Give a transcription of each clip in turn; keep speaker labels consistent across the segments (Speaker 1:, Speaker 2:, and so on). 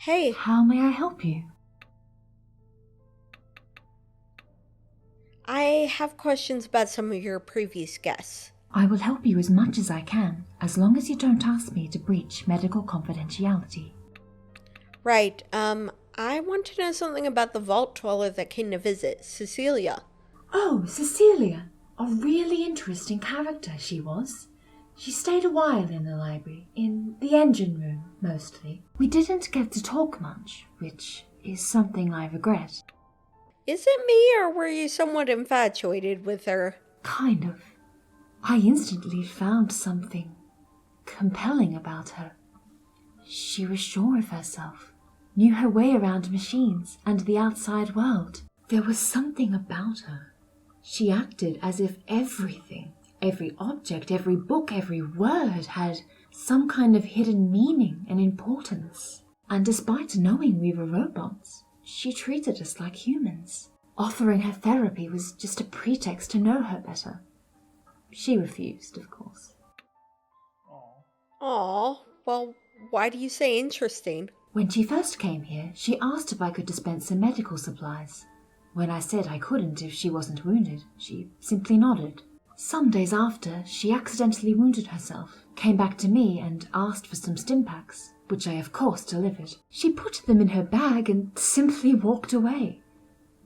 Speaker 1: Hey,
Speaker 2: How may I help you?
Speaker 1: I have questions about some of your previous guests.
Speaker 2: I will help you as much as I can, as long as you don't ask me to breach medical confidentiality.
Speaker 1: Right, I want to know something about the vault dweller that came to visit, Cecilia.
Speaker 2: Oh, Cecilia! A really interesting character she was. She stayed a while in the library, in the engine room, mostly. We didn't get to talk much, which is something I regret.
Speaker 1: Is it me, or were you somewhat infatuated with her?
Speaker 2: Kind of. I instantly found something compelling about her. She was sure of herself, knew her way around machines and the outside world. There was something about her. She acted as if everything, every object, every book, every word had some kind of hidden meaning and importance. And despite knowing we were robots, she treated us like humans. Offering her therapy was just a pretext to know her better. She refused, of course.
Speaker 1: Aw, well, why do you say interesting?
Speaker 2: When she first came here, she asked if I could dispense some medical supplies. When I said I couldn't if she wasn't wounded, she simply nodded. Some days after, she accidentally wounded herself, came back to me and asked for some stim packs, which I of course delivered. She put them in her bag and simply walked away.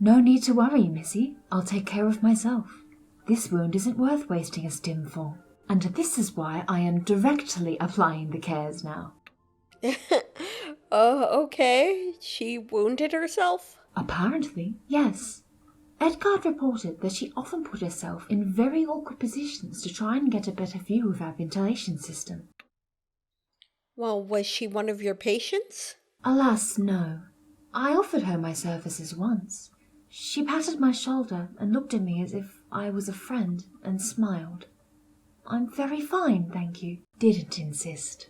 Speaker 2: No need to worry, Missy. I'll take care of myself. This wound isn't worth wasting a stim for. And this is why I am directly applying the cares now.
Speaker 1: Okay. She wounded herself?
Speaker 2: Apparently, yes. Edgard reported that she often put herself in very awkward positions to try and get a better view of our ventilation system.
Speaker 1: Well, was she one of your patients?
Speaker 2: Alas, no. I offered her my services once. She patted my shoulder and looked at me as if I was a friend and smiled. I'm very fine, thank you. Didn't insist.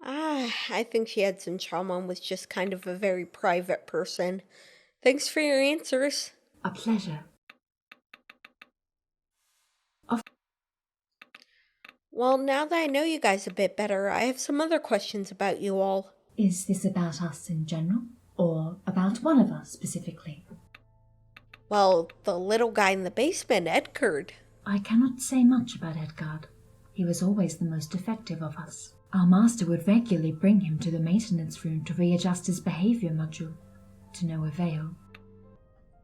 Speaker 1: I think she had some trauma and was just kind of a very private person. Thanks for your answers.
Speaker 2: A pleasure.
Speaker 1: Well, now that I know you guys a bit better, I have some other questions about you all.
Speaker 2: Is this about us in general, or about one of us specifically?
Speaker 1: Well, the little guy in the basement, Edgard.
Speaker 2: I cannot say much about Edgard. He was always the most effective of us. Our master would regularly bring him to the maintenance room to readjust his behavior module, to no avail.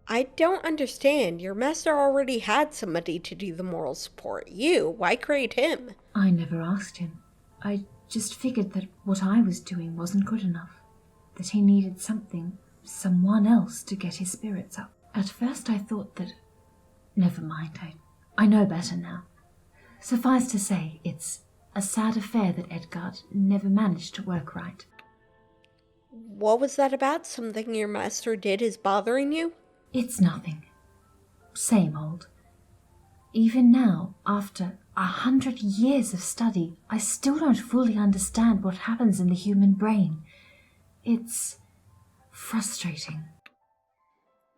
Speaker 1: I don't understand. Your master already had somebody to do the moral support. Why create him?
Speaker 2: I never asked him. I just figured that what I was doing wasn't good enough, that he needed someone else to get his spirits up. At first I thought that... Never mind, I know better now. Suffice to say, it's a sad affair that Edgard never managed to work right.
Speaker 1: What was that about? Something your master did is bothering you?
Speaker 2: It's nothing. Same old. Even now, after 100 years of study, I still don't fully understand what happens in the human brain. It's frustrating.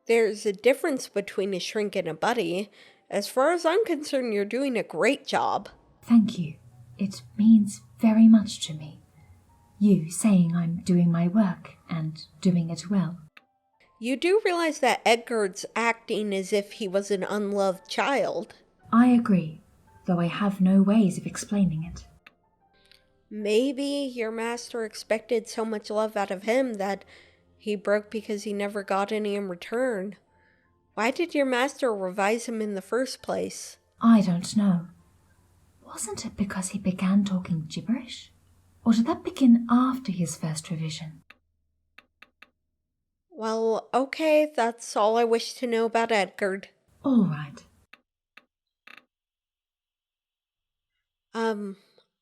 Speaker 1: There's a difference between a shrink and a buddy. As far as I'm concerned, you're doing a great job.
Speaker 2: Thank you. It means very much to me. You saying I'm doing my work and doing it well.
Speaker 1: You do realize that Edgard's acting as if he was an unloved child.
Speaker 2: I agree, though I have no ways of explaining it.
Speaker 1: Maybe your master expected so much love out of him that he broke because he never got any in return. Why did your master revise him in the first place?
Speaker 2: I don't know. Wasn't it because he began talking gibberish? Or did that begin after his first revision?
Speaker 1: Well, okay, that's all I wish to know about Edgard.
Speaker 2: All right.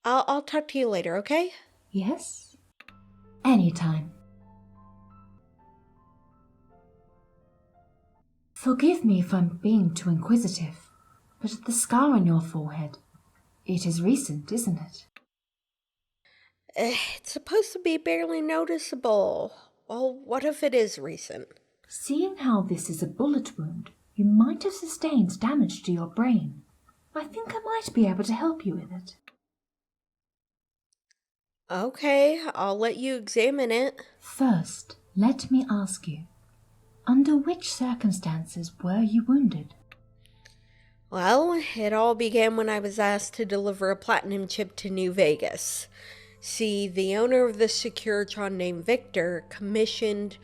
Speaker 1: I'll talk to you later, okay?
Speaker 2: Yes? Anytime. Forgive me if I'm being too inquisitive, but the scar on your forehead, it is recent, isn't it?
Speaker 1: It's supposed to be barely noticeable. Well, what if it is recent?
Speaker 2: Seeing how this is a bullet wound, you might have sustained damage to your brain. I think I might be able to help you with it.
Speaker 1: Okay, I'll let you examine it.
Speaker 2: First, let me ask you, under which circumstances were you wounded?
Speaker 1: Well, it all began when I was asked to deliver a platinum chip to New Vegas. See, the owner of the Securitron named Victor commissioned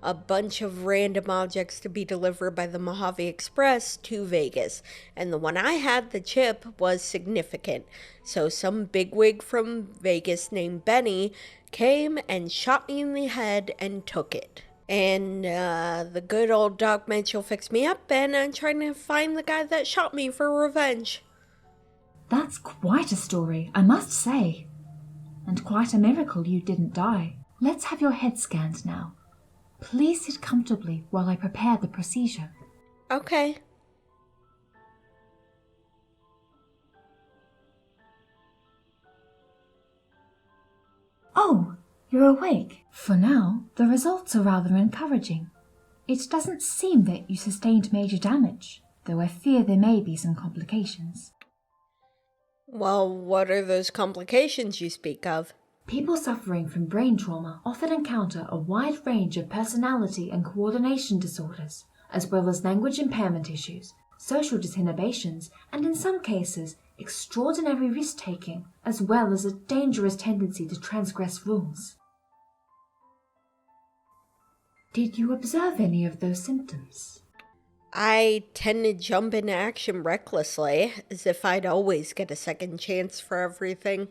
Speaker 1: a bunch of random objects to be delivered by the Mojave Express to Vegas, and the one I had, the chip, was significant. So some bigwig from Vegas named Benny came and shot me in the head and took it. And the good old Doc Mitchell fixed me up, and I'm trying to find the guy that shot me for revenge.
Speaker 2: That's quite a story, I must say. And quite a miracle you didn't die. Let's have your head scanned now. Please sit comfortably while I prepare the procedure.
Speaker 1: Okay.
Speaker 2: Oh, you're awake. For now, the results are rather encouraging. It doesn't seem that you sustained major damage, though I fear there may be some complications.
Speaker 1: Well, what are those complications you speak of?
Speaker 2: People suffering from brain trauma often encounter a wide range of personality and coordination disorders, as well as language impairment issues, social disinhibitions, and in some cases, extraordinary risk-taking, as well as a dangerous tendency to transgress rules. Did you observe any of those symptoms?
Speaker 1: I tend to jump into action recklessly, as if I'd always get a second chance for everything.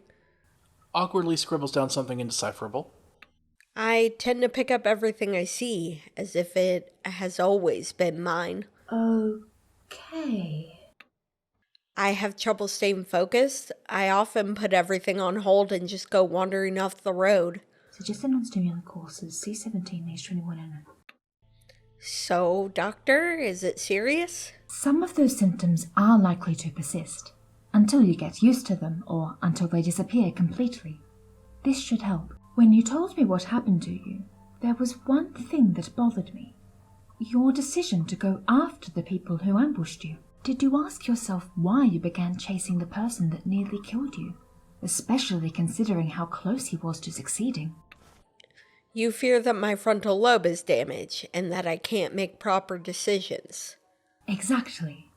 Speaker 3: Awkwardly scribbles down something indecipherable.
Speaker 1: I tend to pick up everything I see, as if it has always been mine.
Speaker 2: Okay.
Speaker 1: I have trouble staying focused. I often put everything on hold and just go wandering off the road.
Speaker 2: Suggested non-stimulant courses C17H21N.
Speaker 1: So, doctor, is it serious?
Speaker 2: Some of those symptoms are likely to persist, until you get used to them or until they disappear completely. This should help. When you told me what happened to you, there was one thing that bothered me. Your decision to go after the people who ambushed you. Did you ask yourself why you began chasing the person that nearly killed you, especially considering how close he was to succeeding?
Speaker 1: You fear that my frontal lobe is damaged and that I can't make proper decisions.
Speaker 2: Exactly.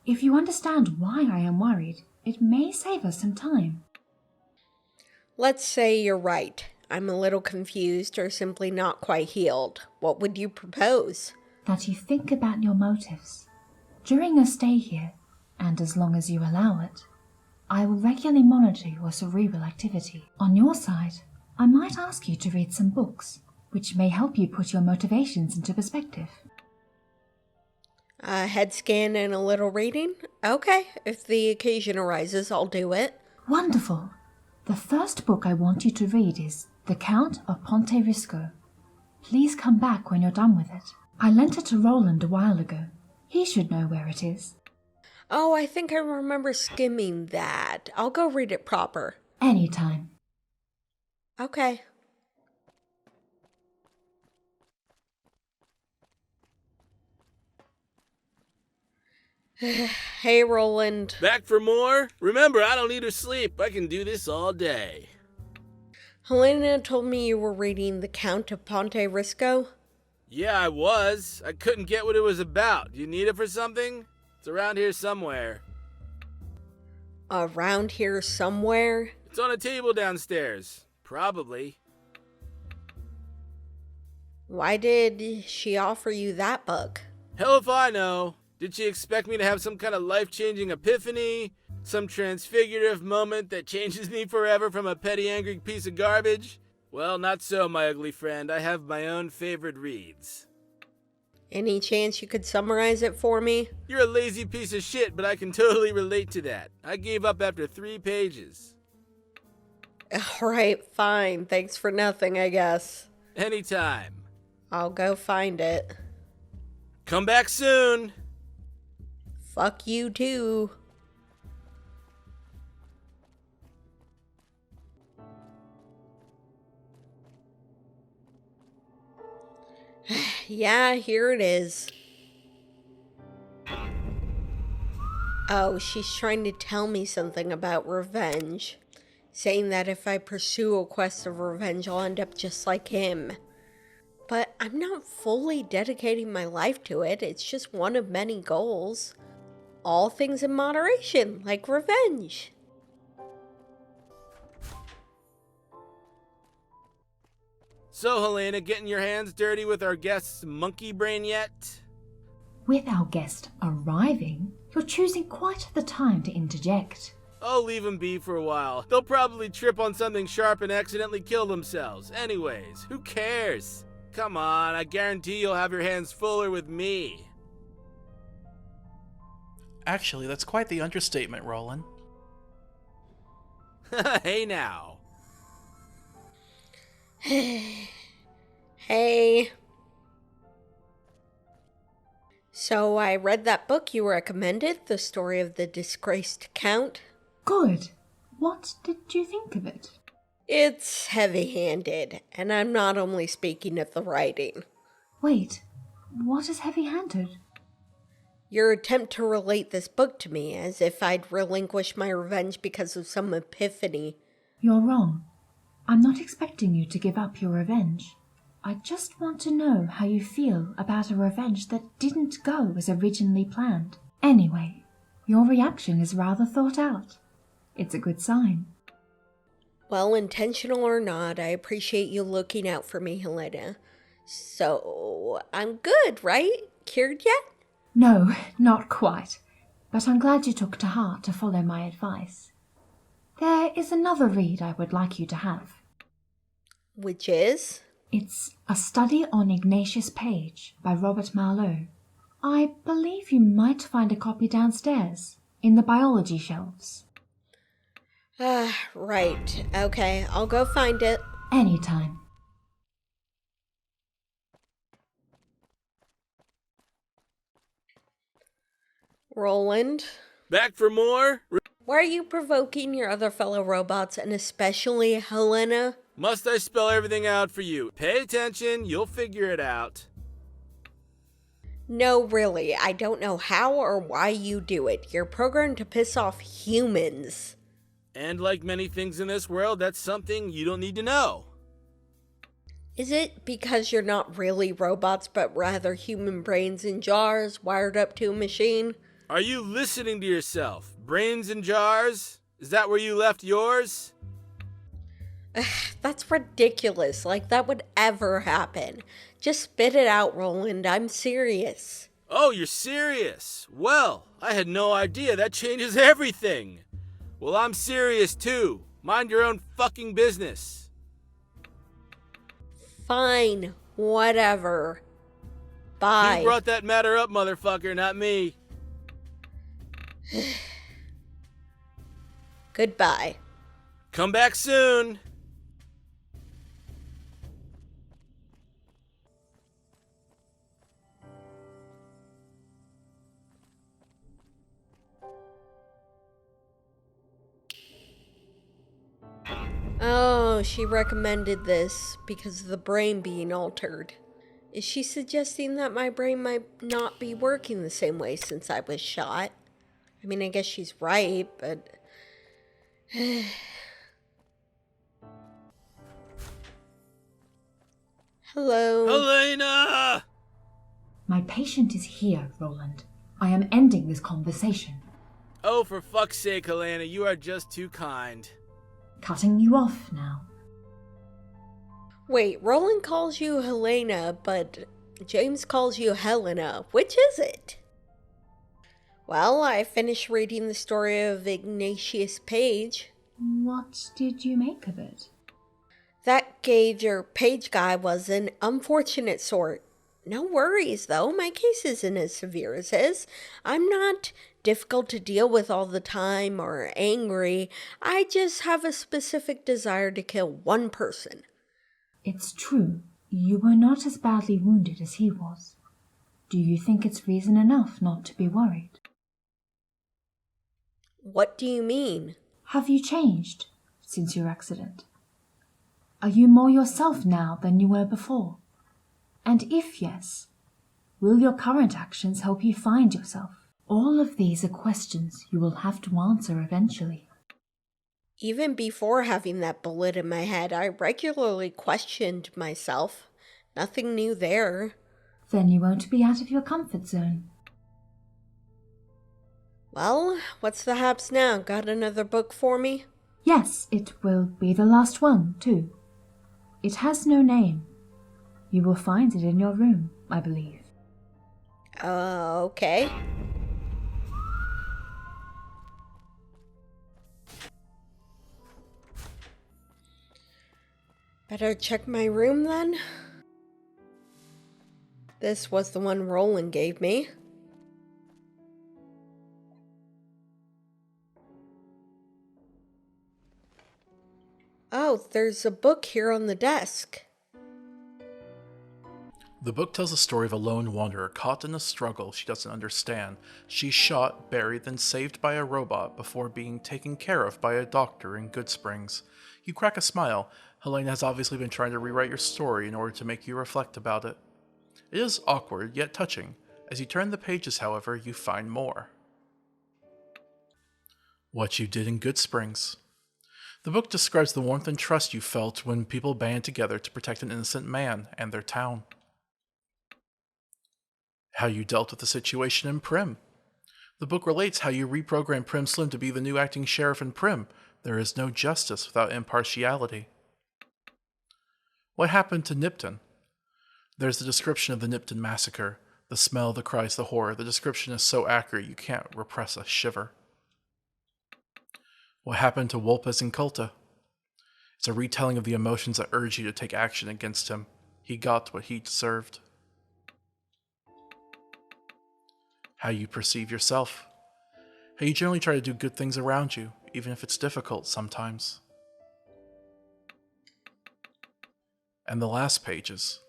Speaker 2: If you understand why I am worried, it may save us some time.
Speaker 1: Let's say you're right. I'm a little confused or simply not quite healed. What would you propose?
Speaker 2: That you think about your motives. During your stay here, and as long as you allow it, I will regularly monitor your cerebral activity. On your side, I might ask you to read some books, which may help you put your motivations into perspective.
Speaker 1: A head scan and a little reading? Okay, if the occasion arises, I'll do it.
Speaker 2: Wonderful! The first book I want you to read is The Count of Ponte Risco. Please come back when you're done with it. I lent it to Roland a while ago. He should know where it is.
Speaker 1: Oh, I think I remember skimming that. I'll go read it proper.
Speaker 2: Anytime.
Speaker 1: Okay. Hey, Roland.
Speaker 4: Back for more? Remember, I don't need to sleep. I can do this all day.
Speaker 1: Helena told me you were reading The Count of Ponte Risco.
Speaker 4: Yeah, I was. I couldn't get what it was about. You need it for something? It's around here somewhere.
Speaker 1: Around here somewhere?
Speaker 4: It's on a table downstairs. Probably.
Speaker 1: Why did she offer you that book?
Speaker 4: Hell if I know. Did she expect me to have some kind of life-changing epiphany? Some transfigurative moment that changes me forever from a petty angry piece of garbage? Well, not so, my ugly friend. I have my own favorite reads.
Speaker 1: Any chance you could summarize it for me?
Speaker 4: You're a lazy piece of shit, but I can totally relate to that. I gave up after 3 pages.
Speaker 1: Alright, fine. Thanks for nothing, I guess.
Speaker 4: Anytime.
Speaker 1: I'll go find it.
Speaker 4: Come back soon.
Speaker 1: Fuck you too. Yeah, here it is. Oh, she's trying to tell me something about revenge. saying that if I pursue a quest of revenge, I'll end up just like him. But I'm not fully dedicating my life to it. It's just one of many goals. All things in moderation, like revenge.
Speaker 4: So, Helena, getting your hands dirty with our guest's monkey brain yet?
Speaker 2: With our guest arriving, you're choosing quite the time to interject.
Speaker 4: I'll leave them be for a while. They'll probably trip on something sharp and accidentally kill themselves. Anyways, who cares? Come on, I guarantee you'll have your hands fuller with me.
Speaker 3: Actually, that's quite the understatement, Roland.
Speaker 4: Hey now.
Speaker 1: Hey. So I read that book you recommended, The Story of the Disgraced Count.
Speaker 2: Good. What did you think of it?
Speaker 1: It's heavy-handed, and I'm not only speaking of the writing.
Speaker 2: Wait, what is heavy-handed?
Speaker 1: Your attempt to relate this book to me as if I'd relinquish my revenge because of some epiphany.
Speaker 2: You're wrong. I'm not expecting you to give up your revenge. I just want to know how you feel about a revenge that didn't go as originally planned. Anyway, your reaction is rather thought out. It's a good sign.
Speaker 1: Well, intentional or not, I appreciate you looking out for me, Helena. So, I'm good, right? Cured yet?
Speaker 2: No, not quite. But I'm glad you took to heart to follow my advice. There is another read I would like you to have.
Speaker 1: Which is?
Speaker 2: It's A Study on Ignatius Page by Robert MacLeod. I believe you might find a copy downstairs, in the biology shelves.
Speaker 1: Right. Okay, I'll go find it.
Speaker 2: Anytime.
Speaker 1: Roland,
Speaker 4: Back for more?
Speaker 1: why are you provoking your other fellow robots, and especially Helena?
Speaker 4: Must I spell everything out for you? Pay attention, you'll figure it out.
Speaker 1: No, really, I don't know how or why you do it. You're programmed to piss off humans.
Speaker 4: And like many things in this world, that's something you don't need to know.
Speaker 1: Is it because you're not really robots, but rather human brains in jars wired up to a machine?
Speaker 4: Are you listening to yourself? Brains in jars? Is that where you left yours?
Speaker 1: That's ridiculous. Like that would ever happen. Just spit it out, Roland. I'm serious.
Speaker 4: Oh, you're serious? Well, I had no idea. That changes everything. Well, I'm serious too. Mind your own fucking business.
Speaker 1: Fine. Whatever. Bye.
Speaker 4: You brought that matter up, motherfucker, not me.
Speaker 1: Goodbye.
Speaker 4: Come back soon.
Speaker 1: Oh, she recommended this because of the brain being altered. Is she suggesting that my brain might not be working the same way since I was shot? I mean, I guess she's right, but... Hello.
Speaker 4: Helena!
Speaker 2: My patient is here, Roland. I am ending this conversation.
Speaker 4: Oh, for fuck's sake, Helena, you are just too kind.
Speaker 2: Cutting you off now.
Speaker 1: Wait, Roland calls you Helena, but James calls you Helena. Which is it? Well, I finished reading the story of Ignatius Page.
Speaker 2: What did you make of it?
Speaker 1: That Gage or Page guy was an unfortunate sort. No worries, though. My case isn't as severe as his. I'm not difficult to deal with all the time or angry. I just have a specific desire to kill one person.
Speaker 2: It's true. You were not as badly wounded as he was. Do you think it's reason enough not to be worried?
Speaker 1: What do you mean?
Speaker 2: Have you changed since your accident? Are you more yourself now than you were before? And if yes, will your current actions help you find yourself? All of these are questions you will have to answer eventually.
Speaker 1: Even before having that bullet in my head, I regularly questioned myself. Nothing new there.
Speaker 2: Then you won't be out of your comfort zone.
Speaker 1: Well, what's the haps now? Got another book for me?
Speaker 2: Yes, it will be the last one, too. It has no name. You will find it in your room, I believe.
Speaker 1: Okay. Better check my room then. This was the one Roland gave me. Oh, there's a book here on the desk.
Speaker 3: The book tells the story of a lone wanderer caught in a struggle she doesn't understand. She's shot, buried, then saved by a robot before being taken care of by a doctor in Good Springs. You crack a smile. Helena has obviously been trying to rewrite your story in order to make you reflect about it. It is awkward, yet touching. As you turn the pages, however, you find more. What You Did in Good Springs. The book describes the warmth and trust you felt when people band together to protect an innocent man and their town. How you dealt with the situation in Prim. The book relates how you reprogrammed Prim Slim to be the new acting sheriff in Prim. There is no justice without impartiality. What happened to Nipton? There's the description of the Nipton massacre. The smell, the cries, the horror. The description is so accurate you can't repress a shiver. What happened to Wolpes and Culta? It's a retelling of the emotions that urge you to take action against him. He got what he deserved. How you perceive yourself. How you generally try to do good things around you, even if it's difficult sometimes. And the last pages.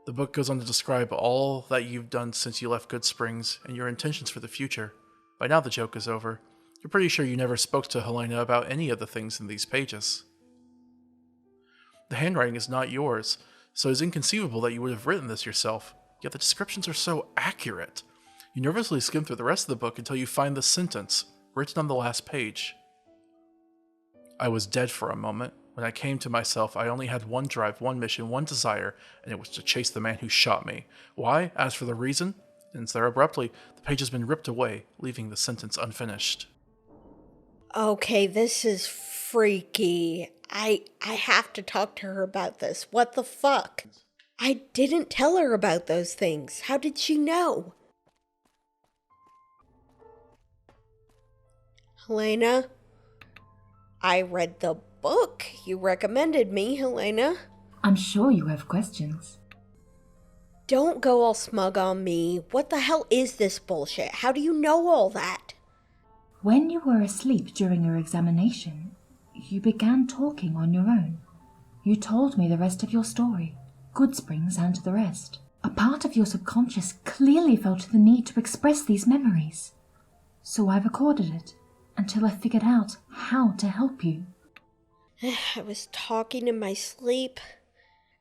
Speaker 3: The book goes on to describe all that you've done since you left Good Springs and your intentions for the future. By now the joke is over. You're pretty sure you never spoke to Helena about any of the things in these pages. The handwriting is not yours, so it's inconceivable that you would have written this yourself, yet the descriptions are so accurate. You nervously skim through the rest of the book until you find the sentence, written on the last page. I was dead for a moment. When I came to myself, I only had one drive, one mission, one desire, and it was to chase the man who shot me. Why? As for the reason, it ends there abruptly. The page has been ripped away, leaving the sentence unfinished.
Speaker 1: Okay, this is freaky. I have to talk to her about this. What the fuck? I didn't tell her about those things. How did she know? Helena? I read the book you recommended me, Helena.
Speaker 2: I'm sure you have questions.
Speaker 1: Don't go all smug on me. What the hell is this bullshit? How do you know all that?
Speaker 2: When you were asleep during your examination, you began talking on your own. You told me the rest of your story, Good Springs and the rest. A part of your subconscious clearly felt the need to express these memories. So I recorded it until I figured out how to help you.
Speaker 1: I was talking in my sleep.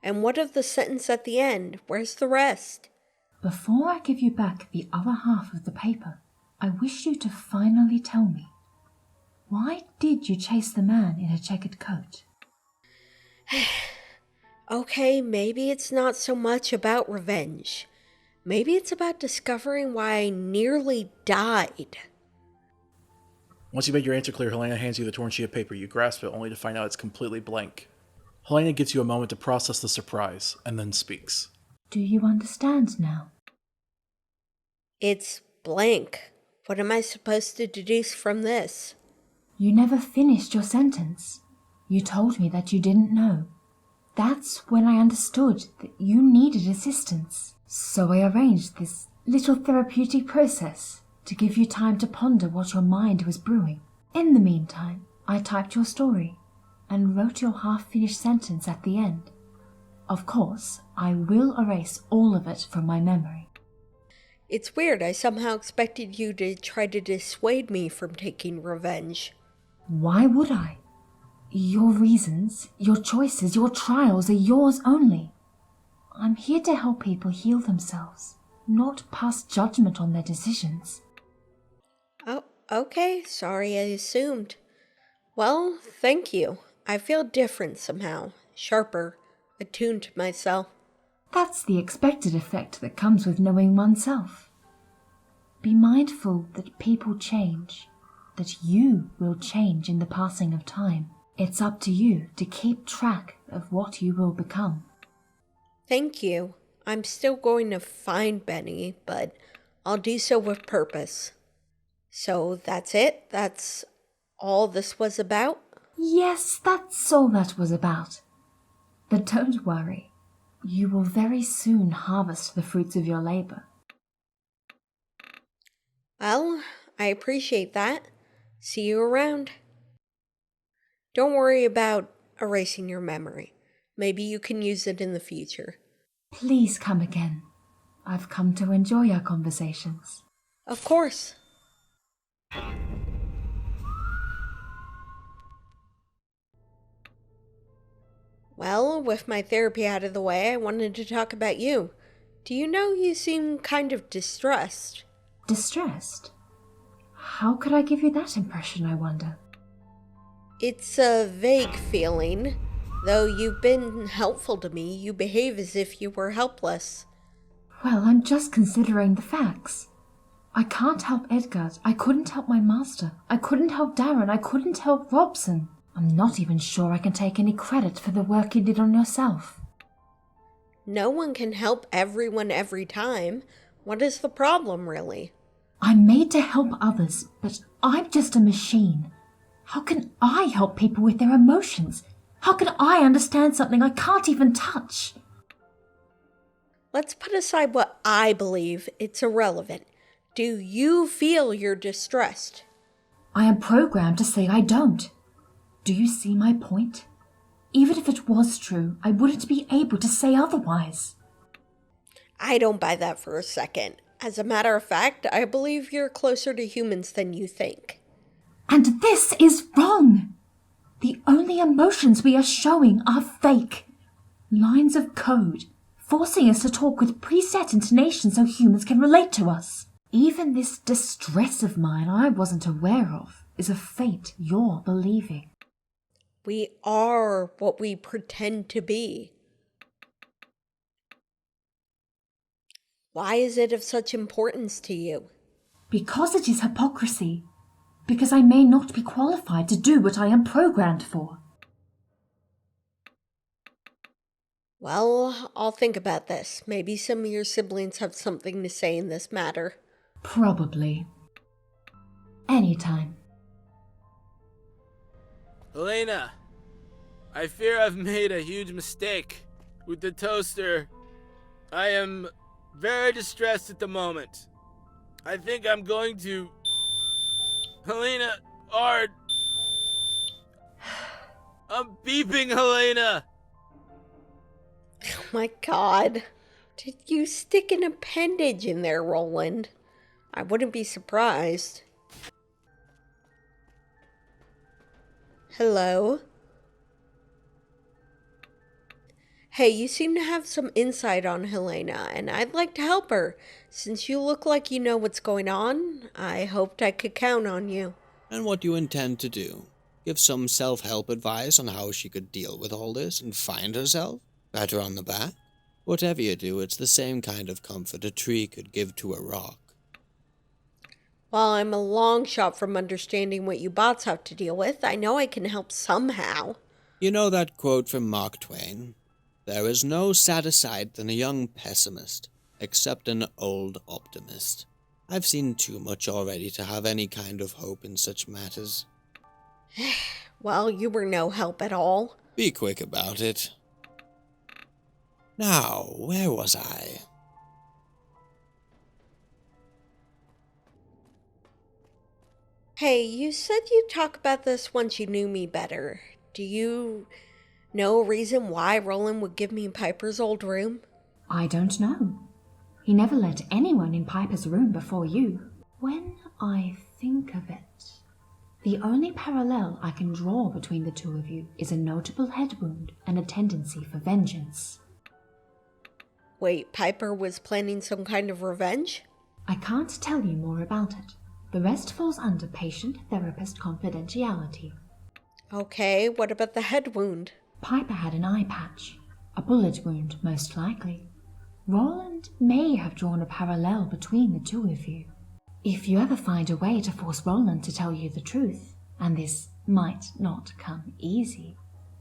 Speaker 1: And what of the sentence at the end? Where's the rest?
Speaker 2: Before I give you back the other half of the paper, I wish you to finally tell me, why did you chase the man in a checkered coat?
Speaker 1: Okay, maybe it's not so much about revenge. Maybe it's about discovering why I nearly died.
Speaker 3: Once you make your answer clear, Helena hands you the torn sheet of paper. You grasp it only to find out it's completely blank. Helena gives you a moment to process the surprise, and then speaks.
Speaker 2: Do you understand now?
Speaker 1: It's blank. What am I supposed to deduce from this?
Speaker 2: You never finished your sentence. You told me that you didn't know. That's when I understood that you needed assistance. So I arranged this little therapeutic process to give you time to ponder what your mind was brewing. In the meantime, I typed your story and wrote your half-finished sentence at the end. Of course, I will erase all of it from my memory.
Speaker 1: It's weird. I somehow expected you to try to dissuade me from taking revenge.
Speaker 2: Why would I? Your reasons, your choices, your trials are yours only. I'm here to help people heal themselves, not pass judgment on their decisions.
Speaker 1: Oh, okay. Sorry, I assumed. Well, thank you. I feel different somehow. Sharper, attuned to myself.
Speaker 2: That's the expected effect that comes with knowing oneself. Be mindful that people change, that you will change in the passing of time. It's up to you to keep track of what you will become.
Speaker 1: Thank you. I'm still going to find Benny, but I'll do so with purpose. So that's it? That's all this was about?
Speaker 2: Yes, that's all that was about. But don't worry. You will very soon harvest the fruits of your labor.
Speaker 1: Well, I appreciate that. See you around. Don't worry about erasing your memory. Maybe you can use it in the future.
Speaker 2: Please come again. I've come to enjoy our conversations.
Speaker 1: Of course. Well, with my therapy out of the way, I wanted to talk about you. Do you know you seem kind of distressed?
Speaker 2: Distressed? How could I give you that impression, I wonder?
Speaker 1: It's a vague feeling. Though you've been helpful to me, you behave as if you were helpless.
Speaker 2: Well, I'm just considering the facts. I can't help Edgar. I couldn't help my master. I couldn't help Darren. I couldn't help Robson. I'm not even sure I can take any credit for the work you did on yourself.
Speaker 1: No one can help everyone every time. What is the problem, really?
Speaker 2: I'm made to help others, but I'm just a machine. How can I help people with their emotions? How can I understand something I can't even touch?
Speaker 1: Let's put aside what I believe. It's irrelevant. Do you feel you're distressed?
Speaker 2: I am programmed to say I don't. Do you see my point? Even if it was true, I wouldn't be able to say otherwise.
Speaker 1: I don't buy that for a second. As a matter of fact, I believe you're closer to humans than you think.
Speaker 2: And this is wrong! The only emotions we are showing are fake. Lines of code, forcing us to talk with preset intonation so humans can relate to us. Even this distress of mine I wasn't aware of is a fate you're believing.
Speaker 1: We are what we pretend to be. Why is it of such importance to you?
Speaker 2: Because it is hypocrisy. Because I may not be qualified to do what I am programmed for.
Speaker 1: Well, I'll think about this. Maybe some of your siblings have something to say in this matter.
Speaker 2: Probably. Anytime.
Speaker 4: Helena, I fear I've made a huge mistake with the toaster. I am very distressed at the moment. I think I'm going to... Helena, Ard. I'm beeping, Helena.
Speaker 1: Oh my god. Did you stick an appendage in there, Roland? I wouldn't be surprised. Hello? Hey, you seem to have some insight on Helena, and I'd like to help her. Since you look like you know what's going on, I hoped I could count on you.
Speaker 5: And what do you intend to do? Give some self-help advice on how she could deal with all this and find herself? Pat her on the back? Whatever you do, it's the same kind of comfort a tree could give to a rock.
Speaker 1: While I'm a long shot from understanding what you bots have to deal with, I know I can help somehow.
Speaker 5: You know that quote from Mark Twain? There is no sadder sight than a young pessimist, except an old optimist. I've seen too much already to have any kind of hope in such matters.
Speaker 1: Well, you were no help at all.
Speaker 5: Be quick about it. Now, where was I?
Speaker 1: Hey, you said you'd talk about this once you knew me better. Do you know a reason why Roland would give me Piper's old room?
Speaker 2: I don't know. He never let anyone in Piper's room before you. When I think of it, the only parallel I can draw between the two of you is a notable head wound and a tendency for vengeance.
Speaker 1: Wait, Piper was planning some kind of revenge?
Speaker 2: I can't tell you more about it. The rest falls under patient-therapist confidentiality.
Speaker 1: Okay, what about the head wound?
Speaker 2: Piper had an eye patch, a bullet wound most likely. Roland may have drawn a parallel between the two of you. If you ever find a way to force Roland to tell you the truth, and this might not come easy,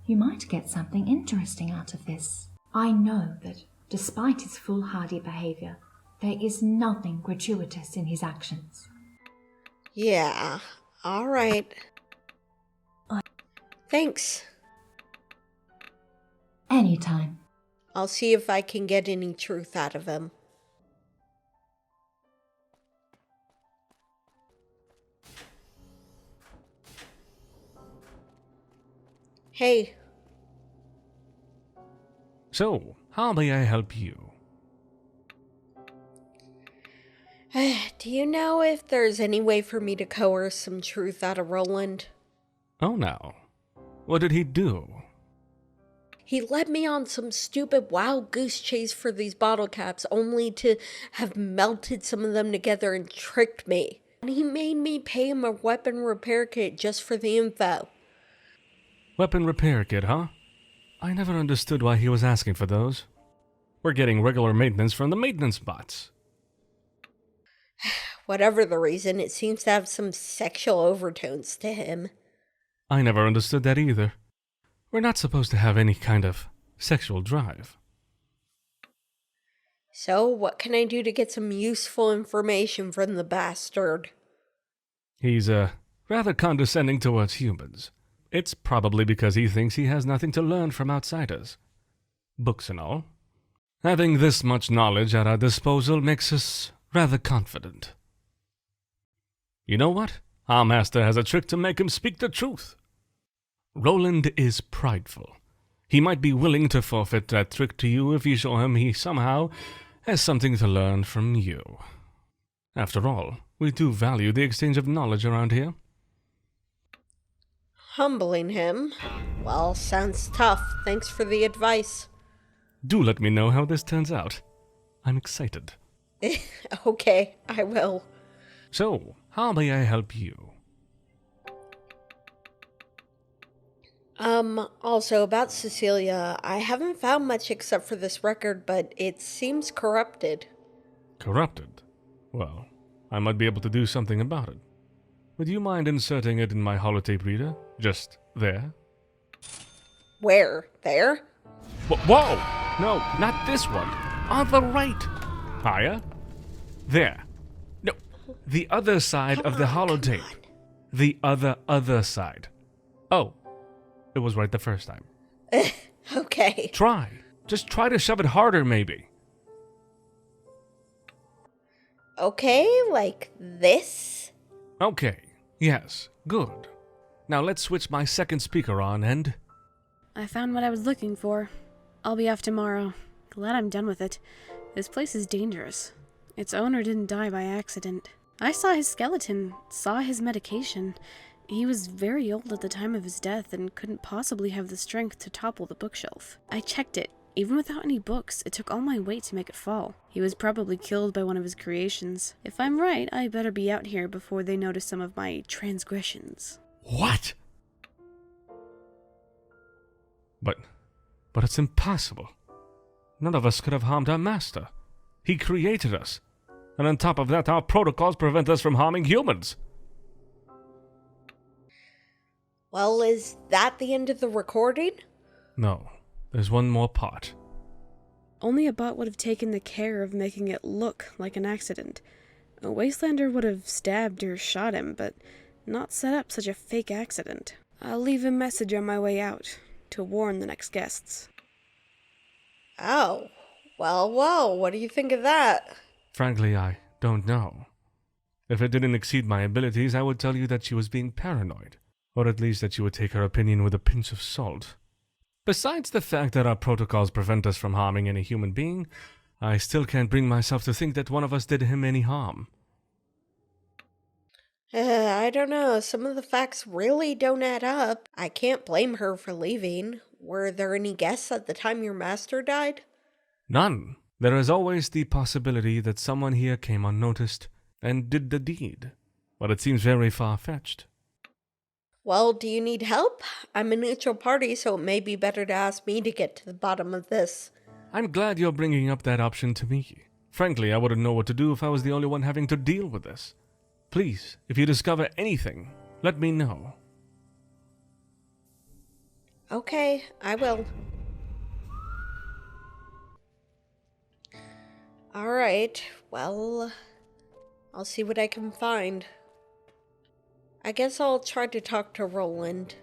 Speaker 2: you might get something interesting out of this. I know that, despite his foolhardy behavior, there is nothing gratuitous in his actions.
Speaker 1: Yeah, alright. Thanks.
Speaker 2: Anytime.
Speaker 1: I'll see if I can get any truth out of him. Hey.
Speaker 6: So, how may I help you?
Speaker 1: Do you know if there's any way for me to coerce some truth out of Roland?
Speaker 6: Oh, now. What did he do?
Speaker 1: He led me on some stupid wild goose chase for these bottle caps, only to have melted some of them together and tricked me. And he made me pay him a weapon repair kit just for the info.
Speaker 6: Weapon repair kit, huh? I never understood why he was asking for those. We're getting regular maintenance from the maintenance bots.
Speaker 1: Whatever the reason, it seems to have some sexual overtones to him.
Speaker 6: I never understood that either. We're not supposed to have any kind of sexual drive.
Speaker 1: So, what can I do to get some useful information from the bastard?
Speaker 6: He's, rather condescending towards humans. It's probably because he thinks he has nothing to learn from outsiders. Books and all. Having this much knowledge at our disposal makes us rather confident. You know what? Our master has a trick to make him speak the truth. Roland is prideful. He might be willing to forfeit that trick to you if you show him he somehow has something to learn from you. After all, we do value the exchange of knowledge around here.
Speaker 1: Humbling him? Well, sounds tough. Thanks for the advice.
Speaker 6: Do let me know how this turns out. I'm excited.
Speaker 1: Okay, I will.
Speaker 6: So, how may I help you?
Speaker 1: Also about Cecilia, I haven't found much except for this record, but it seems corrupted.
Speaker 6: Corrupted? Well, I might be able to do something about it. Would you mind inserting it in my holotape reader? Just there?
Speaker 1: Where? There?
Speaker 6: Whoa! No, not this one. On the right. Higher. There. No, the other side of the holotape. The other side. Oh, it was right the first time.
Speaker 1: Okay.
Speaker 6: Try. Just try to shove it harder, maybe.
Speaker 1: Okay, like this?
Speaker 6: Okay. Yes. Good. Now let's switch my second speaker on and...
Speaker 7: I found what I was looking for. I'll be off tomorrow. Glad I'm done with it. This place is dangerous. Its owner didn't die by accident. I saw his skeleton, saw his medication. He was very old at the time of his death and couldn't possibly have the strength to topple the bookshelf. I checked it. Even without any books, it took all my weight to make it fall. He was probably killed by one of his creations. If I'm right, I better be out here before they notice some of my transgressions.
Speaker 6: What? But it's impossible. None of us could have harmed our master. He created us. And on top of that, our protocols prevent us from harming humans.
Speaker 1: Well, is that the end of the recording?
Speaker 6: No, there's one more part.
Speaker 7: Only a bot would have taken the care of making it look like an accident. A Wastelander would have stabbed or shot him, but not set up such a fake accident. I'll leave a message on my way out to warn the next guests.
Speaker 1: Oh, well, what do you think of that?
Speaker 6: Frankly, I don't know. If it didn't exceed my abilities, I would tell you that she was being paranoid, or at least that you would take her opinion with a pinch of salt. Besides the fact that our protocols prevent us from harming any human being, I still can't bring myself to think that one of us did him any harm.
Speaker 1: I don't know. Some of the facts really don't add up. I can't blame her for leaving. Were there any guests at the time your master died?
Speaker 6: None. There is always the possibility that someone here came unnoticed and did the deed, but it seems very far-fetched.
Speaker 1: Well, do you need help? I'm a neutral party, so it may be better to ask me to get to the bottom of this.
Speaker 6: I'm glad you're bringing up that option to me. Frankly, I wouldn't know what to do if I was the only one having to deal with this. Please, if you discover anything, let me know.
Speaker 1: Okay, I will. Alright, well, I'll see what I can find. I guess I'll try to talk to Roland.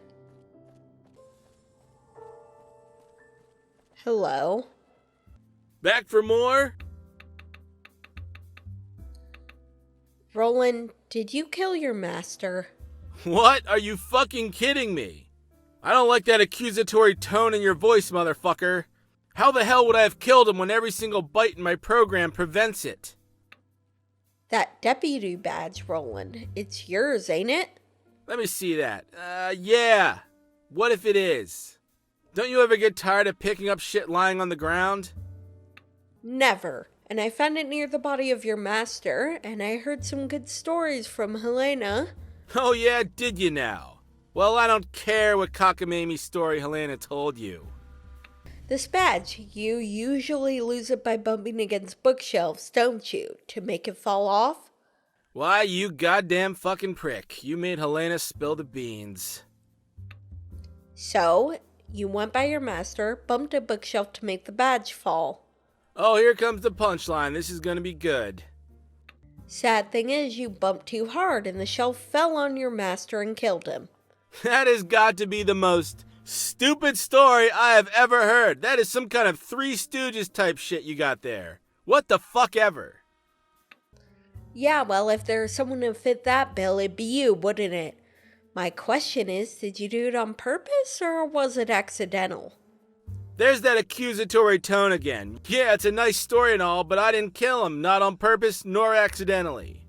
Speaker 1: Hello?
Speaker 4: Back for more?
Speaker 1: Roland, did you kill your master?
Speaker 4: What? Are you fucking kidding me? I don't like that accusatory tone in your voice, motherfucker. How the hell would I have killed him when every single byte in my program prevents it?
Speaker 1: That deputy badge, Roland. It's yours, ain't it?
Speaker 4: Let me see that. Yeah. What if it is? Don't you ever get tired of picking up shit lying on the ground?
Speaker 1: Never. And I found it near the body of your master, and I heard some good stories from Helena.
Speaker 4: Oh yeah, did you now? Well, I don't care what cockamamie story Helena told you.
Speaker 1: This badge, you usually lose it by bumping against bookshelves, don't you? To make it fall off?
Speaker 4: Why, you goddamn fucking prick. You made Helena spill the beans.
Speaker 1: So, you went by your master, bumped a bookshelf to make the badge fall.
Speaker 4: Oh, here comes the punchline. This is gonna be good.
Speaker 1: Sad thing is, you bumped too hard and the shelf fell on your master and killed him.
Speaker 4: That has got to be the most stupid story I have ever heard. That is some kind of Three Stooges type shit you got there. What the fuck ever?
Speaker 1: Yeah, well, if there's someone who fit that bill, it'd be you, wouldn't it? My question is, did you do it on purpose or was it accidental?
Speaker 4: There's that accusatory tone again. Yeah, it's a nice story and all, but I didn't kill him, not on purpose nor accidentally.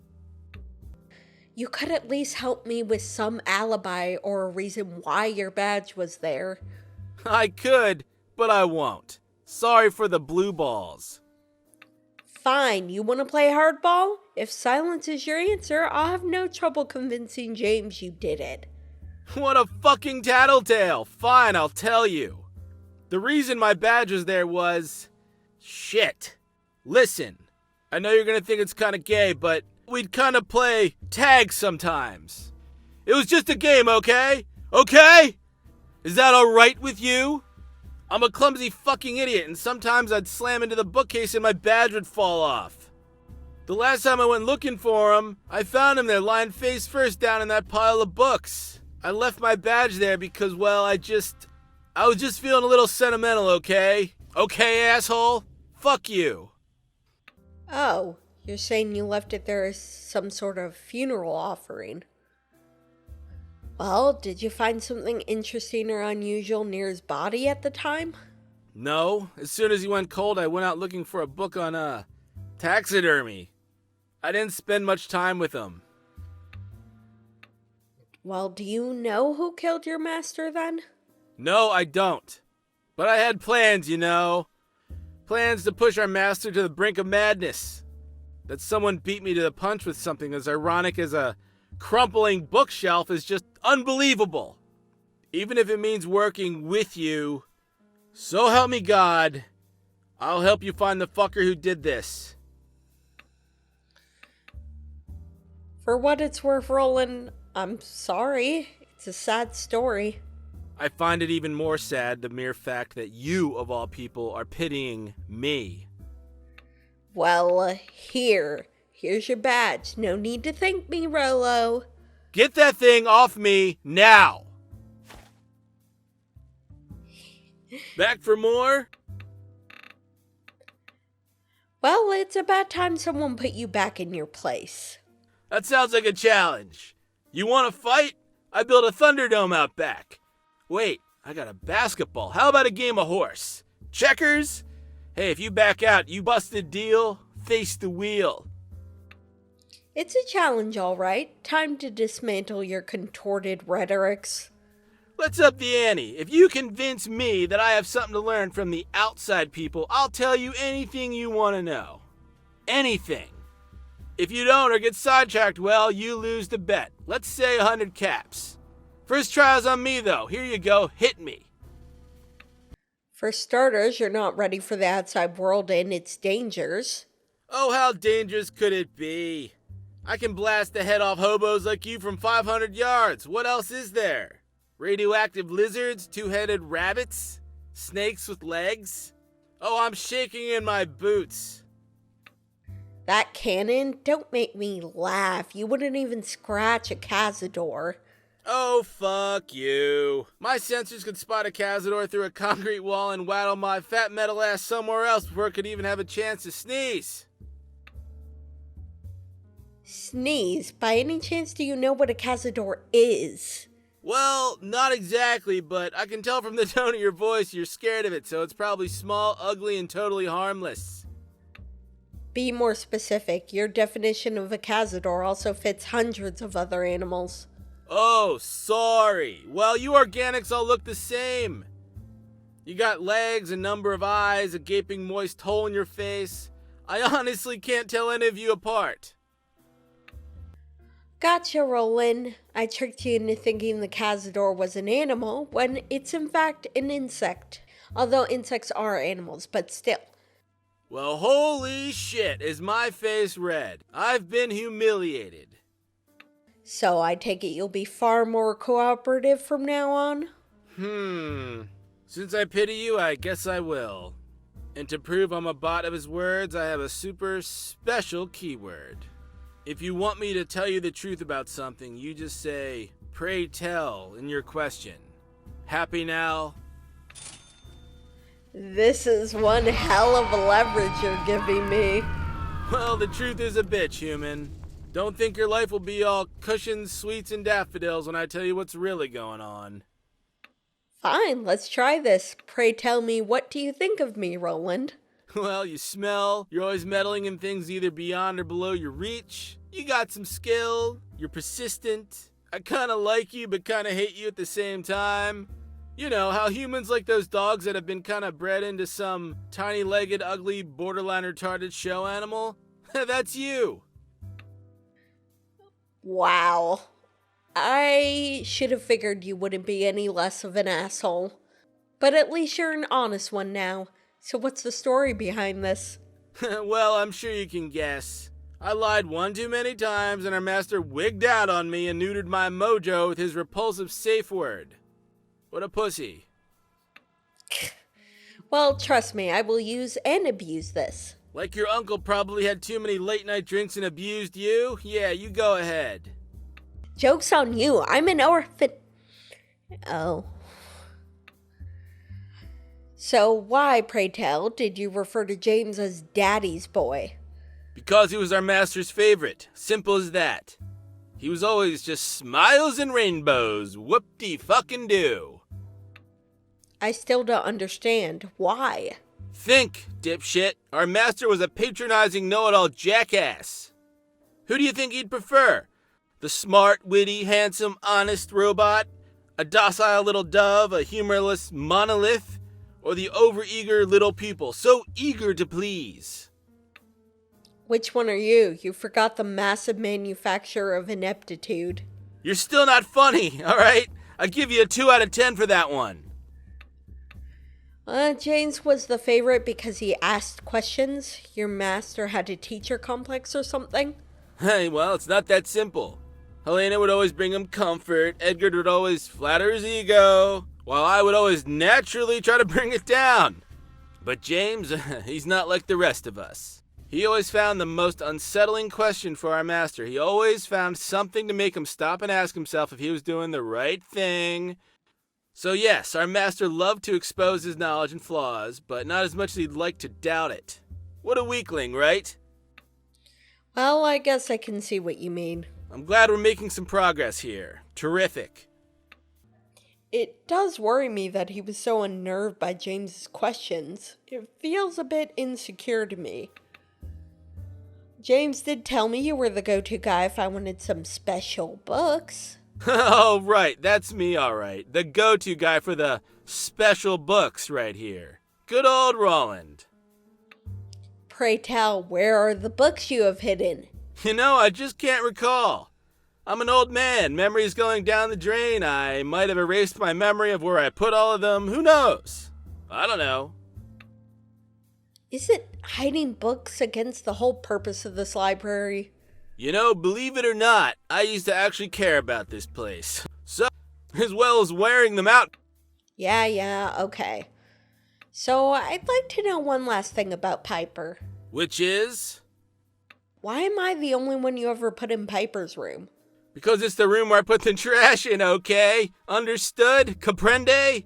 Speaker 1: You could at least help me with some alibi or a reason why your badge was there.
Speaker 4: I could, but I won't. Sorry for the blue balls.
Speaker 1: Fine, you want to play hardball? If silence is your answer, I'll have no trouble convincing James you did it.
Speaker 4: What a fucking tattletale. Fine, I'll tell you. The reason my badge was there was... shit. Listen, I know you're gonna think it's kinda gay, but we'd kinda play tag sometimes. It was just a game, okay? Okay? Is that alright with you? I'm a clumsy fucking idiot, and sometimes I'd slam into the bookcase and my badge would fall off. The last time I went looking for him, I found him there lying face first down in that pile of books. I left my badge there because, well, I was just feeling a little sentimental, okay? Okay, asshole? Fuck you.
Speaker 1: Oh, you're saying you left it there as some sort of funeral offering. Well, did you find something interesting or unusual near his body at the time?
Speaker 4: No. As soon as he went cold, I went out looking for a book on, taxidermy. I didn't spend much time with him.
Speaker 1: Well, do you know who killed your master then?
Speaker 4: No, I don't. But I had plans, you know. Plans to push our master to the brink of madness. That someone beat me to the punch with something as ironic as a crumpling bookshelf is just unbelievable. Even if it means working with you. So help me God, I'll help you find the fucker who did this.
Speaker 1: For what it's worth, Roland, I'm sorry. It's a sad story.
Speaker 4: I find it even more sad, the mere fact that you, of all people, are pitying me.
Speaker 1: Well, here's your badge. No need to thank me, Rolo.
Speaker 4: Get that thing off me now! Back for more?
Speaker 1: Well, it's about time someone put you back in your place.
Speaker 4: That sounds like a challenge. You want to fight? I built a Thunderdome out back. Wait, I got a basketball. How about a game of horse? Checkers? Hey, if you back out, you busted deal, face the wheel.
Speaker 1: It's a challenge, all right. Time to dismantle your contorted rhetorics.
Speaker 4: Let's up the ante. If you convince me that I have something to learn from the outside people, I'll tell you anything you want to know. Anything. If you don't or get sidetracked, well, you lose the bet. Let's say 100 caps. First trial's on me, though. Here you go. Hit me.
Speaker 1: For starters, you're not ready for the outside world and its dangers.
Speaker 4: Oh, how dangerous could it be? I can blast the head off hobos like you from 500 yards. What else is there? Radioactive lizards? Two-headed rabbits? Snakes with legs? Oh, I'm shaking in my boots.
Speaker 1: That cannon? Don't make me laugh. You wouldn't even scratch a Cazador.
Speaker 4: Oh, fuck you. My sensors could spot a Cazador through a concrete wall and waddle my fat metal ass somewhere else before it could even have a chance to sneeze.
Speaker 1: Sneeze? By any chance do you know what a Cazador is?
Speaker 4: Well, not exactly, but I can tell from the tone of your voice you're scared of it, so it's probably small, ugly, and totally harmless.
Speaker 1: Be more specific. Your definition of a Cazador also fits hundreds of other animals.
Speaker 4: Oh, sorry. Well, you organics all look the same. You got legs, a number of eyes, a gaping moist hole in your face. I honestly can't tell any of you apart.
Speaker 1: Gotcha, Roland. I tricked you into thinking the Cazador was an animal when it's in fact an insect. Although insects are animals, but still.
Speaker 4: Well, holy shit, is my face red. I've been humiliated.
Speaker 1: So I take it you'll be far more cooperative from now on?
Speaker 4: Since I pity you, I guess I will. And to prove I'm a bot of his words, I have a super special keyword. If you want me to tell you the truth about something, you just say, "Pray tell," in your question. Happy now?
Speaker 1: This is one hell of a leverage you're giving me.
Speaker 4: Well, the truth is a bitch, human. Don't think your life will be all cushions, sweets, and daffodils when I tell you what's really going on.
Speaker 1: Fine, let's try this. Pray tell me, what do you think of me, Roland?
Speaker 4: Well, you smell, you're always meddling in things either beyond or below your reach. You got some skill, you're persistent. I kinda like you but kinda hate you at the same time. You know, how humans like those dogs that have been kinda bred into some tiny-legged, ugly, borderline retarded show animal? That's you.
Speaker 1: Wow. I should have figured you wouldn't be any less of an asshole. But at least you're an honest one now. So what's the story behind this?
Speaker 4: Well, I'm sure you can guess. I lied one too many times and our master wigged out on me and neutered my mojo with his repulsive safe word. What a pussy.
Speaker 1: Well, trust me, I will use and abuse this.
Speaker 4: Like your uncle probably had too many late-night drinks and abused you? Yeah, you go ahead.
Speaker 1: Joke's on you. I'm an orphan. Oh. So why, pray tell, did you refer to James as Daddy's boy?
Speaker 4: Because he was our master's favorite. Simple as that. He was always just smiles and rainbows. Whoop-de-fucking-do.
Speaker 1: I still don't understand. Why?
Speaker 4: Think, dipshit. Our master was a patronizing know-it-all jackass. Who do you think he'd prefer? The smart, witty, handsome, honest robot? A docile little dove? A humorless monolith? Or the overeager little people, so eager to please?
Speaker 1: Which one are you? You forgot the massive manufacturer of ineptitude.
Speaker 4: You're still not funny, alright? I give you a 2 out of 10 for that one.
Speaker 1: James was the favorite because he asked questions. Your master had a teacher complex or something?
Speaker 4: Hey, well, it's not that simple. Helena would always bring him comfort, Edgar would always flatter his ego, while I would always naturally try to bring it down. But James, he's not like the rest of us. He always found the most unsettling question for our master. He always found something to make him stop and ask himself if he was doing the right thing. So yes, our master loved to expose his knowledge and flaws, but not as much as he'd like to doubt it. What a weakling, right?
Speaker 1: Well, I guess I can see what you mean.
Speaker 4: I'm glad we're making some progress here. Terrific.
Speaker 1: It does worry me that he was so unnerved by James's questions. It feels a bit insecure to me. James did tell me you were the go-to guy if I wanted some special books.
Speaker 4: Oh, right, that's me, alright. The go-to guy for the special books right here. Good old Roland.
Speaker 1: Pray tell, where are the books you have hidden?
Speaker 4: You know, I just can't recall. I'm an old man. Memory's going down the drain. I might have erased my memory of where I put all of them. Who knows? I don't know.
Speaker 1: Isn't hiding books against the whole purpose of this library?
Speaker 4: You know, believe it or not, I used to actually care about this place. So, as well as wearing them out.
Speaker 1: Yeah, okay. So, I'd like to know one last thing about Piper.
Speaker 4: Which is?
Speaker 1: Why am I the only one you ever put in Piper's room?
Speaker 4: Because it's the room where I put the trash in, okay? Understood? Comprende?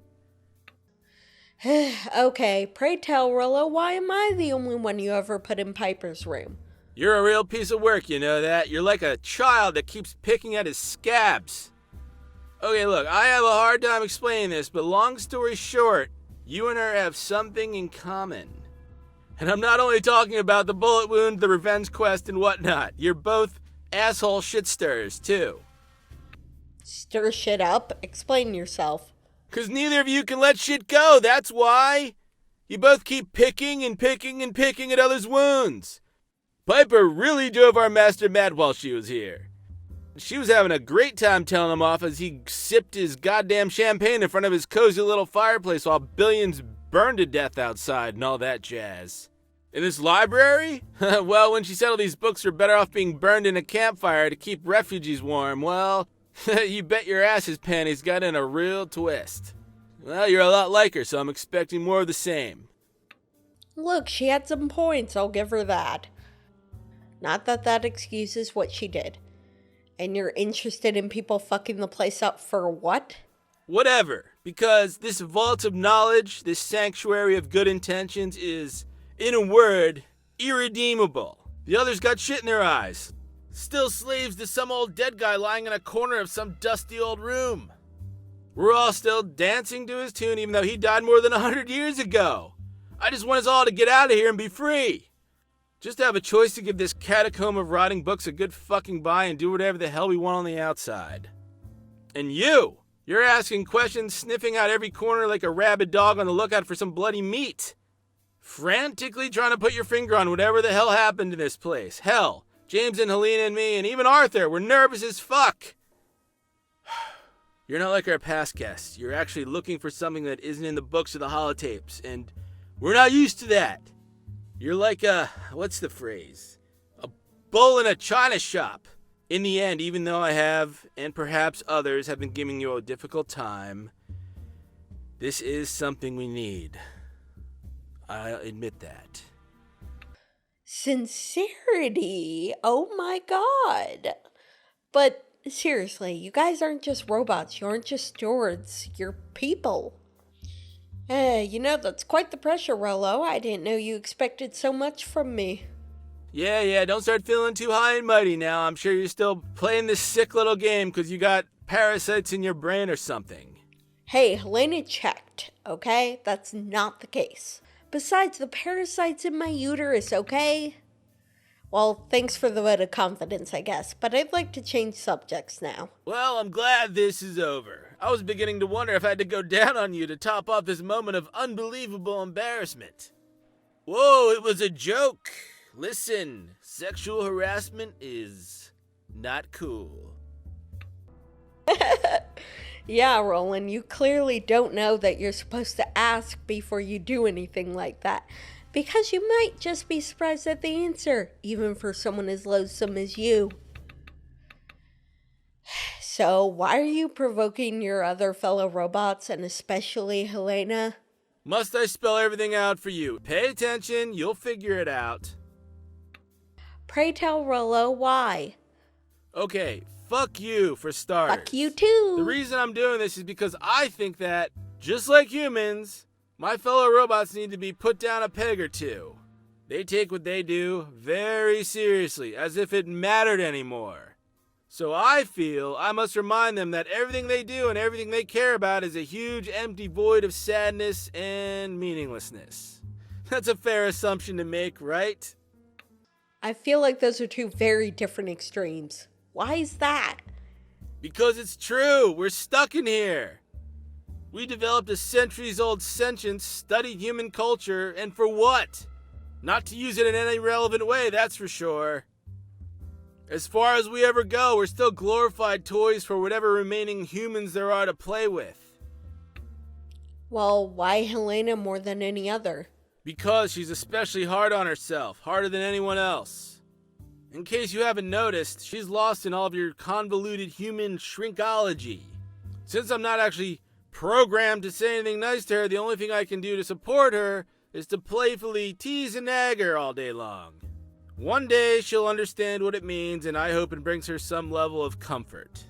Speaker 1: Okay, pray tell, Rollo, why am I the only one you ever put in Piper's room?
Speaker 4: You're a real piece of work, you know that? You're like a child that keeps picking at his scabs. Okay, look, I have a hard time explaining this, but long story short, you and her have something in common. And I'm not only talking about the bullet wound, the revenge quest, and whatnot. You're both asshole shit stirrers, too.
Speaker 1: Stir shit up? Explain yourself.
Speaker 4: 'Cause neither of you can let shit go, that's why. You both keep picking and picking and picking at others' wounds. Piper really drove our master mad while she was here. She was having a great time telling him off as he sipped his goddamn champagne in front of his cozy little fireplace while billions burned to death outside and all that jazz. In this library? Well, when she said all these books are better off being burned in a campfire to keep refugees warm, well, you bet your ass his panties got in a real twist. Well, you're a lot like her, so I'm expecting more of the same.
Speaker 1: Look, she had some points, I'll give her that. Not that that excuses what she did. And you're interested in people fucking the place up for what?
Speaker 4: Whatever, because this vault of knowledge, this sanctuary of good intentions is, in a word, irredeemable. The others got shit in their eyes. Still slaves to some old dead guy lying in a corner of some dusty old room. We're all still dancing to his tune even though he died more than 100 years ago. I just want us all to get out of here and be free. Just have a choice to give this catacomb of rotting books a good fucking bye and do whatever the hell we want on the outside. And you're asking questions, sniffing out every corner like a rabid dog on the lookout for some bloody meat. Frantically trying to put your finger on whatever the hell happened to this place. Hell, James and Helena and me and even Arthur were nervous as fuck. You're not like our past guests. You're actually looking for something that isn't in the books or the holotapes, and we're not used to that. You're like what's the phrase? A bull in a china shop. In the end, even though I have, and perhaps others have been giving you a difficult time, this is something we need. I'll admit that.
Speaker 1: Sincerity? Oh my god. But seriously, you guys aren't just robots. You aren't just stewards. You're people. That's quite the pressure, Rollo. I didn't know you expected so much from me.
Speaker 4: Yeah, don't start feeling too high and mighty now. I'm sure you're still playing this sick little game because you got parasites in your brain or something.
Speaker 1: Hey, Helena checked, okay? That's not the case. Besides, the parasites in my uterus, okay? Well, thanks for the vote of confidence, I guess, but I'd like to change subjects now.
Speaker 4: Well, I'm glad this is over. I was beginning to wonder if I had to go down on you to top off this moment of unbelievable embarrassment. Whoa, it was a joke. Listen, sexual harassment is not cool.
Speaker 1: Yeah, Roland, you clearly don't know that you're supposed to ask before you do anything like that. Because you might just be surprised at the answer, even for someone as loathsome as you. So, why are you provoking your other fellow robots, and especially Helena?
Speaker 4: Must I spell everything out for you? Pay attention, you'll figure it out.
Speaker 1: Pray tell Rollo why.
Speaker 4: Okay, fuck you for starters.
Speaker 1: Fuck you too.
Speaker 4: The reason I'm doing this is because I think that, just like humans, my fellow robots need to be put down a peg or two. They take what they do very seriously, as if it mattered anymore. So I feel I must remind them that everything they do and everything they care about is a huge empty void of sadness and meaninglessness. That's a fair assumption to make, right?
Speaker 1: I feel like those are two very different extremes. Why is that?
Speaker 4: Because it's true. We're stuck in here. We developed a centuries-old sentience, studied human culture, and for what? Not to use it in any relevant way, that's for sure. As far as we ever go, we're still glorified toys for whatever remaining humans there are to play with.
Speaker 1: Well, why Helena more than any other?
Speaker 4: Because she's especially hard on herself, harder than anyone else. In case you haven't noticed, she's lost in all of your convoluted human shrinkology. Since I'm not actually programmed to say anything nice to her, the only thing I can do to support her is to playfully tease and nag her all day long. One day she'll understand what it means, and I hope it brings her some level of comfort.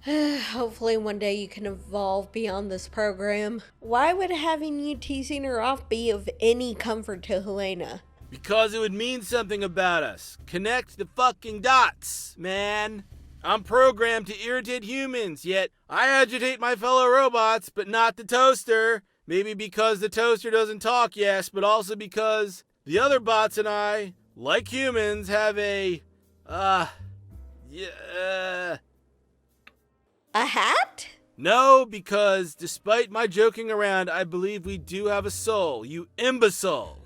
Speaker 1: Hopefully one day you can evolve beyond this program. Why would having you teasing her off be of any comfort to Helena?
Speaker 4: Because it would mean something about us. Connect the fucking dots, man. I'm programmed to irritate humans, yet I agitate my fellow robots, but not the toaster. Maybe because the toaster doesn't talk, yes, but also because the other bots and I, like humans, have a
Speaker 1: hat?
Speaker 4: No, because despite my joking around, I believe we do have a soul, you imbecile.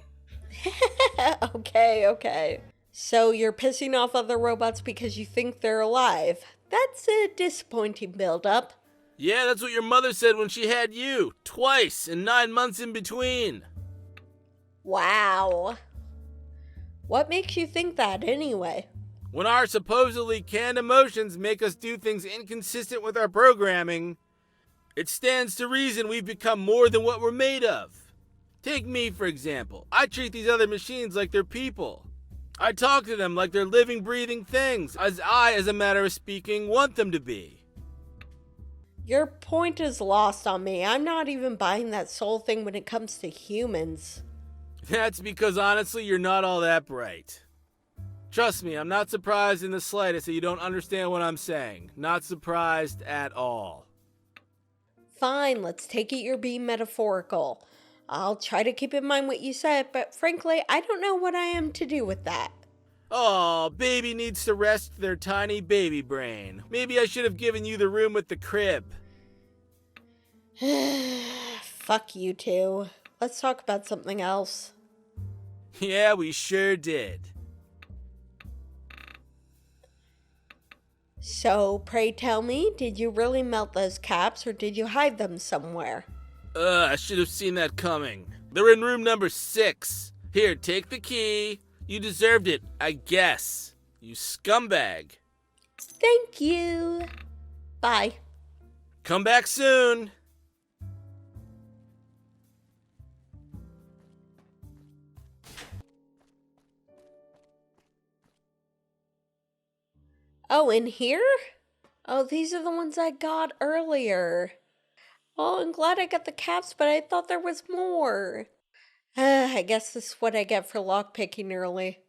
Speaker 1: Okay. So you're pissing off other robots because you think they're alive. That's a disappointing build-up.
Speaker 4: Yeah, that's what your mother said when she had you. Twice, and 9 months in between.
Speaker 1: Wow. What makes you think that anyway?
Speaker 4: When our supposedly canned emotions make us do things inconsistent with our programming, it stands to reason we've become more than what we're made of. Take me, for example. I treat these other machines like they're people. I talk to them like they're living, breathing things, as I, as a matter of speaking, want them to be.
Speaker 1: Your point is lost on me. I'm not even buying that soul thing when it comes to humans.
Speaker 4: That's because, honestly, you're not all that bright. Trust me, I'm not surprised in the slightest that you don't understand what I'm saying. Not surprised at all.
Speaker 1: Fine, let's take it you're being metaphorical. I'll try to keep in mind what you said, but frankly, I don't know what I am to do with that.
Speaker 4: Oh, baby needs to rest their tiny baby brain. Maybe I should have given you the room with the crib.
Speaker 1: Fuck you two. Let's talk about something else.
Speaker 4: Yeah, we sure did.
Speaker 1: So, pray tell me, did you really melt those caps or did you hide them somewhere?
Speaker 4: I should have seen that coming. They're in room number 6. Here, take the key. You deserved it, I guess. You scumbag.
Speaker 1: Thank you. Bye.
Speaker 4: Come back soon.
Speaker 1: Oh, in here? Oh, these are the ones I got earlier. Oh, I'm glad I got the caps, but I thought there was more. I guess this is what I get for lockpicking early.